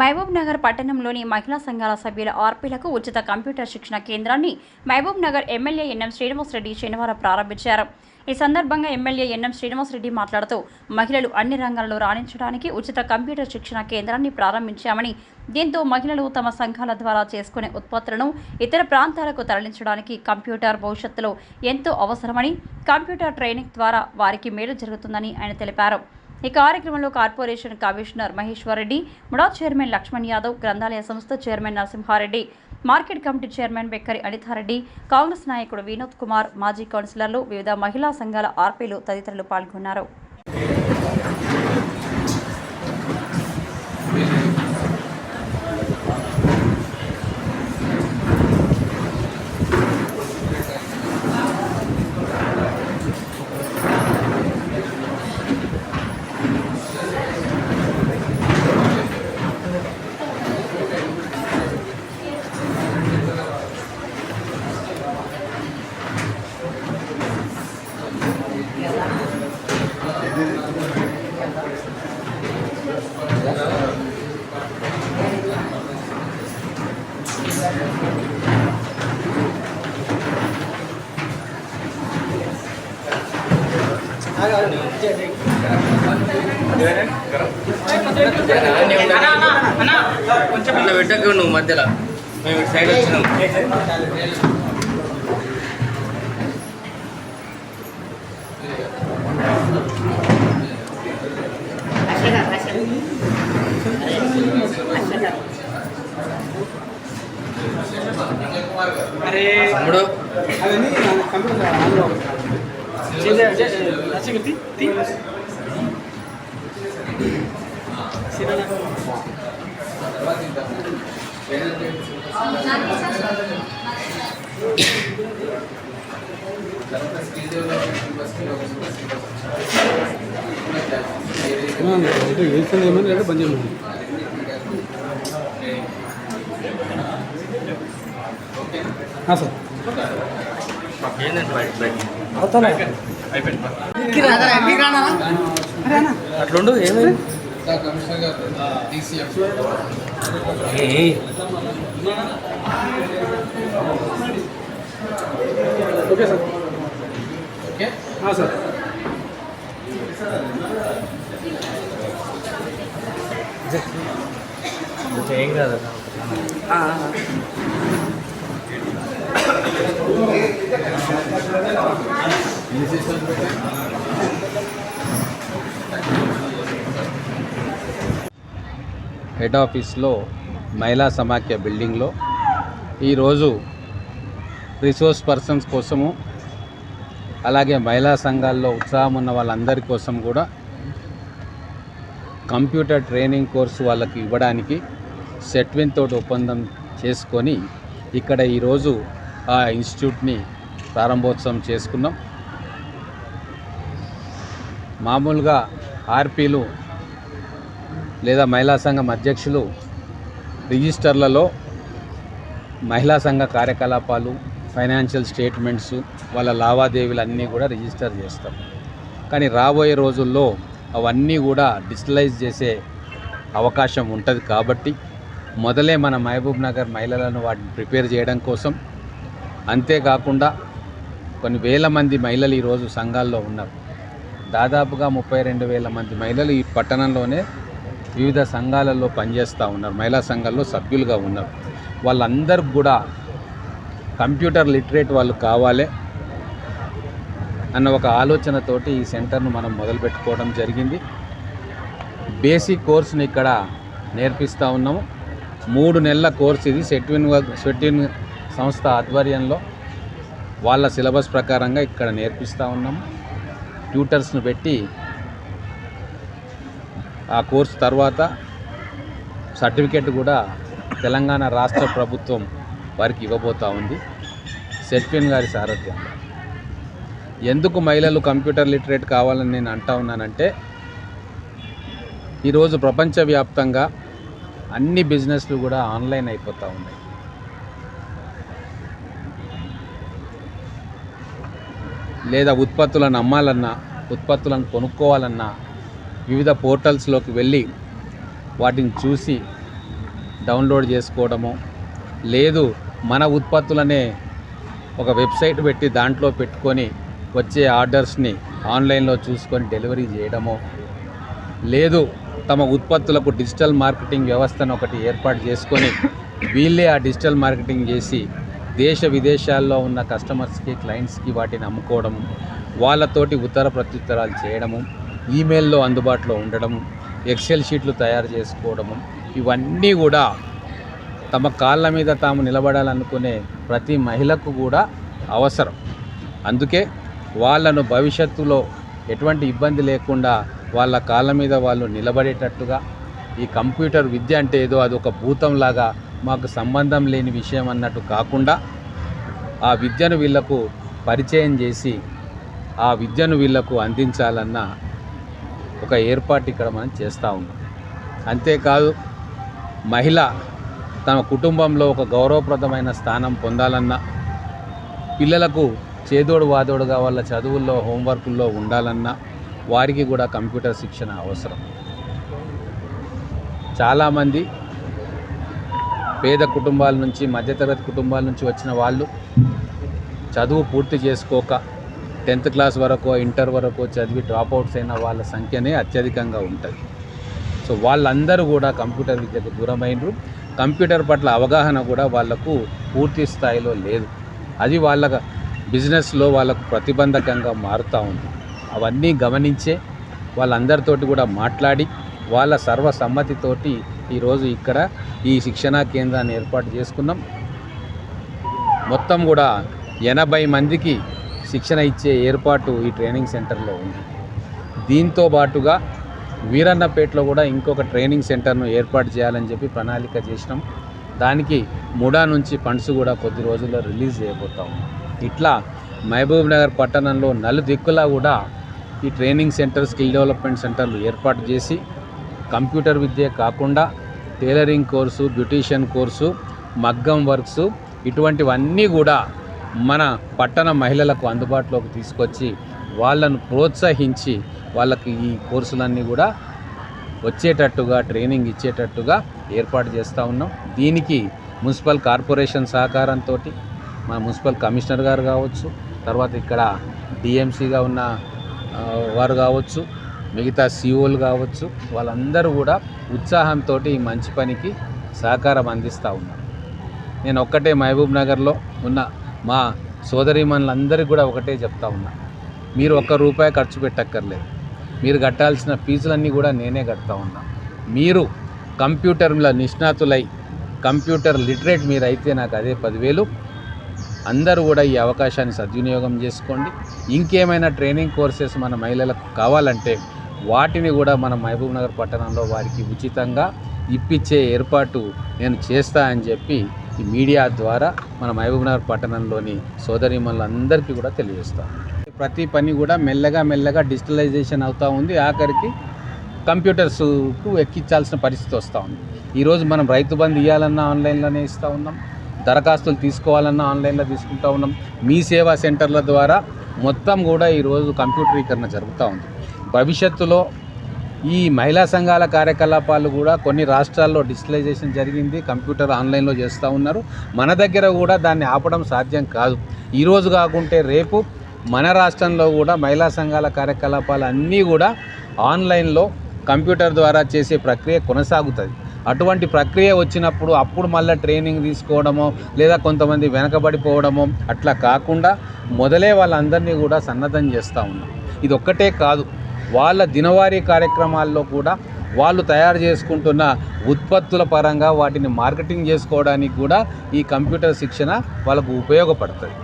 మహబూబ్ నగర్ పట్టణంలోని మహిళా సంఘాల సభ్యుల ఆర్పీలకు ఉచిత కంప్యూటర్ శిక్షణ కేంద్రాన్ని మహబూబ్ నగర్ ఎమ్మెల్యే ఎన్ఎం శ్రీనివాసరెడ్డి శనివారం ప్రారంభించారు. ఈ సందర్భంగా ఎమ్మెల్యే ఎన్ఎం శ్రీనివాసరెడ్డి మాట్లాడుతూ మహిళలు అన్ని రంగాల్లో రాణించడానికి ఉచిత కంప్యూటర్ శిక్షణ కేంద్రాన్ని ప్రారంభించామని, దీంతో మహిళలు తమ సంఘాల ద్వారా చేసుకునే ఉత్పత్తులను ఇతర ప్రాంతాలకు తరలించడానికి కంప్యూటర్ భవిష్యత్తులో ఎంతో అవసరమని, కంప్యూటర్ ట్రైనింగ్ ద్వారా వారికి మేలు జరుగుతుందని ఆయన తెలిపారు. ఈ కార్యక్రమంలో corporation commissioner Maheshwar Reddy, MUDA chairman Lakshman Yadav, గ్రంథాలయ సంస్థ chairman Narasimha Reddy, market committee chairman Bekkari Anitha Reddy, Congress నాయకుడు వినోద్ కుమార్, మాజీ కౌన్సిలర్లు, వివిధ మహిళా సంఘాల ఆర్పీలు తదితరులు పాల్గొన్నారు. కొంచెం ఇట్లా పెట్టకు నువ్వు మధ్యలో మేము సైడ్ వచ్చినాం. తమ్ముడు అట్లుండు ఏమైంది ఓకే సార్. Okay sir. ఏం కాదు. హెడ్ ఆఫీస్లో మహిళా సమాఖ్య బిల్డింగ్లో ఈరోజు రిసోర్స్ పర్సన్స్ కోసము, అలాగే మహిళా సంఘాల్లో ఉత్సాహం ఉన్న వాళ్ళందరి కోసం కూడా కంప్యూటర్ ట్రైనింగ్ కోర్సు వాళ్ళకి ఇవ్వడానికి సెట్విన్ తోటి ఒప్పందం చేసుకొని ఇక్కడ ఈరోజు ఆ ఇన్స్టిట్యూట్ని ప్రారంభోత్సవం చేసుకున్నాం. మామూలుగా ఆర్పీలు లేదా మహిళా సంఘం అధ్యక్షులు రిజిస్టర్లలో మహిళా సంఘ కార్యకలాపాలు, ఫైనాన్షియల్ స్టేట్మెంట్స్, వాళ్ళ లావాదేవీలు అన్నీ కూడా రిజిస్టర్ చేస్తాం. కానీ రాబోయే రోజుల్లో అవన్నీ కూడా డిజిటలైజ్ చేసే అవకాశం ఉంటుంది. కాబట్టి మొదలే మన మహబూబ్ నగర్ మహిళలను వాటిని ప్రిపేర్ చేయడం కోసం, అంతేకాకుండా కొన్ని వేల మంది మహిళలు ఈరోజు సంఘాల్లో ఉన్నారు. దాదాపుగా 32,000 మంది మహిళలు ఈ పట్టణంలోనే వివిధ సంఘాలలో పనిచేస్తూ ఉన్నారు, మహిళా సంఘాల్లో సభ్యులుగా ఉన్నారు. వాళ్ళందరికీ కూడా కంప్యూటర్ లిటరేట్ వాళ్ళు కావాలి అన్న ఒక ఆలోచనతోటి ఈ సెంటర్ను మనం మొదలుపెట్టుకోవడం జరిగింది. బేసిక్ కోర్సును ఇక్కడ నేర్పిస్తూ ఉన్నాము. 3 నెలల కోర్సు ఇది. సెట్విన్ సంస్థ ఆధ్వర్యంలో వాళ్ళ సిలబస్ ప్రకారంగా ఇక్కడ నేర్పిస్తూ ఉన్నాము. ట్యూటర్స్ను పెట్టి ఆ కోర్సు తర్వాత సర్టిఫికెట్ కూడా తెలంగాణ రాష్ట్ర ప్రభుత్వం వారికి ఇవ్వబోతూ ఉంది సెట్విన్ గారి సారథ్యంలో. ఎందుకు మహిళలు కంప్యూటర్ లిటరేట్ కావాలని నేను అంటా ఉన్నానంటే, ఈరోజు ప్రపంచవ్యాప్తంగా అన్ని బిజినెస్లు కూడా ఆన్లైన్ అయిపోతూ ఉన్నాయి. లేదా ఉత్పత్తులను అమ్మాలన్నా, ఉత్పత్తులను కొనుక్కోవాలన్నా వివిధ పోర్టల్స్లోకి వెళ్ళి వాటిని చూసి డౌన్లోడ్ చేసుకోవడము, లేదు మన ఉత్పత్తులనే ఒక వెబ్సైట్ పెట్టి దాంట్లో పెట్టుకొని వచ్చే ఆర్డర్స్ని ఆన్లైన్లో చూసుకొని డెలివరీ చేయడము, లేదు తమ ఉత్పత్తులకు డిజిటల్ మార్కెటింగ్ వ్యవస్థను ఒకటి ఏర్పాటు చేసుకొని వీళ్ళే ఆ డిజిటల్ మార్కెటింగ్ చేసి దేశ విదేశాల్లో ఉన్న కస్టమర్స్కి, క్లయింట్స్కి వాటిని అమ్ముకోవడము, వాళ్ళతోటి ఉత్తర ప్రత్యుత్తరాలు చేయడము, ఈమెయిల్లో అందుబాటులో ఉండడము, ఎక్సెల్ షీట్లు తయారు చేసుకోవడము, ఇవన్నీ కూడా తమ కాళ్ళ మీద తాము నిలబడాలనుకునే ప్రతి మహిళకు కూడా అవసరం. అందుకే వాళ్ళను భవిష్యత్తులో ఎటువంటి ఇబ్బంది లేకుండా వాళ్ళ కాళ్ళ మీద వాళ్ళు నిలబడేటట్టుగా ఈ కంప్యూటర్ విద్య అంటే ఏదో అదొక భూతంలాగా మాకు సంబంధం లేని విషయం అన్నట్టు కాకుండా ఆ విద్యను వీళ్లకు పరిచయం చేసి ఆ విద్యను వీళ్లకు అందించాలన్న ఒక ఏర్పాటు ఇక్కడ మనం చేస్తూ ఉన్నాం. అంతేకాదు మహిళ తమ కుటుంబంలో ఒక గౌరవప్రదమైన స్థానం పొందాలన్నా, పిల్లలకు చేదోడు వాదోడుగా వాళ్ళ చదువుల్లో హోంవర్కుల్లో ఉండాలన్నా వారికి కూడా కంప్యూటర్ శిక్షణ అవసరం. చాలామంది పేద కుటుంబాల నుంచి, మధ్యతరగతి కుటుంబాల నుంచి వచ్చిన వాళ్ళు చదువు పూర్తి చేసుకోక 10th క్లాస్ వరకు, ఇంటర్ వరకు చదివి డ్రాప్అవుట్స్ అయిన వాళ్ళ సంఖ్యనే అత్యధికంగా ఉంటుంది. సో వాళ్ళందరూ కూడా కంప్యూటర్ విద్యకు దూరమైనరు. కంప్యూటర్ పట్ల అవగాహన కూడా వాళ్లకు పూర్తి స్థాయిలో లేదు. అది వాళ్ళ బిజినెస్లో వాళ్ళకు ప్రతిబంధకంగా మారుతూ ఉంది. అవన్నీ గమనించే వాళ్ళందరితోటి కూడా మాట్లాడి వాళ్ళ సర్వసమ్మతితోటి ఈరోజు ఇక్కడ ఈ శిక్షణా కేంద్రాన్ని ఏర్పాటు చేసుకున్నాం. మొత్తం కూడా 80 మందికి శిక్షణ ఇచ్చే ఏర్పాటు ఈ ట్రైనింగ్ సెంటర్లో ఉంది. దీంతో పాటుగా వీరన్నపేటలో కూడా ఇంకొక ట్రైనింగ్ సెంటర్ను ఏర్పాటు చేయాలని చెప్పి ప్రణాళిక చేసినాం. దానికి ముడా నుంచి ఫండ్స్ కూడా కొద్ది రోజుల్లో రిలీజ్ చేయబోతాం. ఇట్లా మహబూబ్ నగర్ పట్టణంలో నలుదిక్కులా కూడా ఈ ట్రైనింగ్ సెంటర్, స్కిల్ డెవలప్మెంట్ సెంటర్లు ఏర్పాటు చేసి కంప్యూటర్ విద్య కాకుండా టైలరింగ్ కోర్సు, బ్యూటీషియన్ కోర్సు, మగ్గం వర్క్స్ ఇటువంటివన్నీ కూడా మన పట్టణ మహిళలకు అందుబాటులోకి తీసుకొచ్చి వాళ్ళను ప్రోత్సహించి వాళ్ళకి ఈ కోర్సులన్నీ కూడా వచ్చేటట్టుగా ట్రైనింగ్ ఇచ్చేటట్టుగా ఏర్పాటు చేస్తూ ఉన్నాం. దీనికి మున్సిపల్ కార్పొరేషన్ సహకారంతో మా మున్సిపల్ కమిషనర్ గారు కావచ్చు, తర్వాత ఇక్కడ డిఎంసీగా ఉన్న వారు కావచ్చు, మిగతా సిఓలు కావచ్చు, వాళ్ళందరూ కూడా ఉత్సాహంతో ఈ మంచి పనికి సహకారం అందిస్తూ ఉన్నారు. నేను ఒక్కటే మహబూబ్ నగర్లో ఉన్న మా సోదరీమణులందరికీ కూడా ఒకటే చెప్తా ఉన్నా, మీరు ₹1 ఖర్చు పెట్టక్కర్లేదు. మీరు కట్టాల్సిన ఫీజులన్నీ కూడా నేనే కడతా ఉన్నా. మీరు కంప్యూటర్ల నిష్ణాతులై కంప్యూటర్ లిటరేట్ మీరు అయితే నాకు అదే 10,000. అందరూ కూడా ఈ అవకాశాన్ని సద్వినియోగం చేసుకోండి. ఇంకేమైనా ట్రైనింగ్ కోర్సెస్ మన మహిళలకు కావాలంటే వాటిని కూడా మన మహబూబ్ నగర్ పట్టణంలో వారికి ఉచితంగా ఇప్పించే ఏర్పాటు నేను చేస్తా అని చెప్పి ఈ మీడియా ద్వారా మన మహబూబ్ నగర్ పట్టణంలోని సోదరీమణులందరికీ కూడా తెలియజేస్తాను. ప్రతి పని కూడా మెల్లగా డిజిటలైజేషన్ అవుతూ ఉంది. ఆఖరికి కంప్యూటర్స్కు ఎక్కించాల్సిన పరిస్థితి వస్తూ ఉంది. ఈరోజు మనం రైతు బంధు ఇవ్వాలన్నా ఆన్లైన్లోనే ఇస్తూ ఉన్నాం, దరఖాస్తులు తీసుకోవాలన్నా ఆన్లైన్లో తీసుకుంటూ ఉన్నాం. మీ సేవా సెంటర్ల ద్వారా మొత్తం కూడా ఈరోజు కంప్యూటరీకరణ జరుగుతూ ఉంది. భవిష్యత్తులో ఈ మహిళా సంఘాల కార్యకలాపాలు కూడా కొన్ని రాష్ట్రాల్లో డిజిటలైజేషన్ జరిగింది, కంప్యూటర్ ఆన్లైన్లో చేస్తూ ఉన్నారు. మన దగ్గర కూడా దాన్ని ఆపడం సాధ్యం కాదు. ఈరోజు కాకుంటే రేపు మన రాష్ట్రంలో కూడా మహిళా సంఘాల కార్యకలాపాలు అన్నీ కూడా ఆన్లైన్లో కంప్యూటర్ ద్వారా చేసే ప్రక్రియ కొనసాగుతుంది. అటువంటి ప్రక్రియ వచ్చినప్పుడు అప్పుడు మళ్ళీ ట్రైనింగ్ తీసుకోవడమో లేదా కొంతమంది వెనకబడిపోవడమో అట్లా కాకుండా మొదలే వాళ్ళందరినీ కూడా సన్నద్ధం చేస్తూ ఉన్నాం. ఇది ఒక్కటే కాదు, వాళ్ళ దినవారీ కార్యక్రమాల్లో కూడా వాళ్ళు తయారు చేసుకుంటున్న ఉత్పత్తుల పరంగా వాటిని మార్కెటింగ్ చేసుకోవడానికి కూడా ఈ కంప్యూటర్ శిక్షణ వాళ్ళకు ఉపయోగపడుతుంది.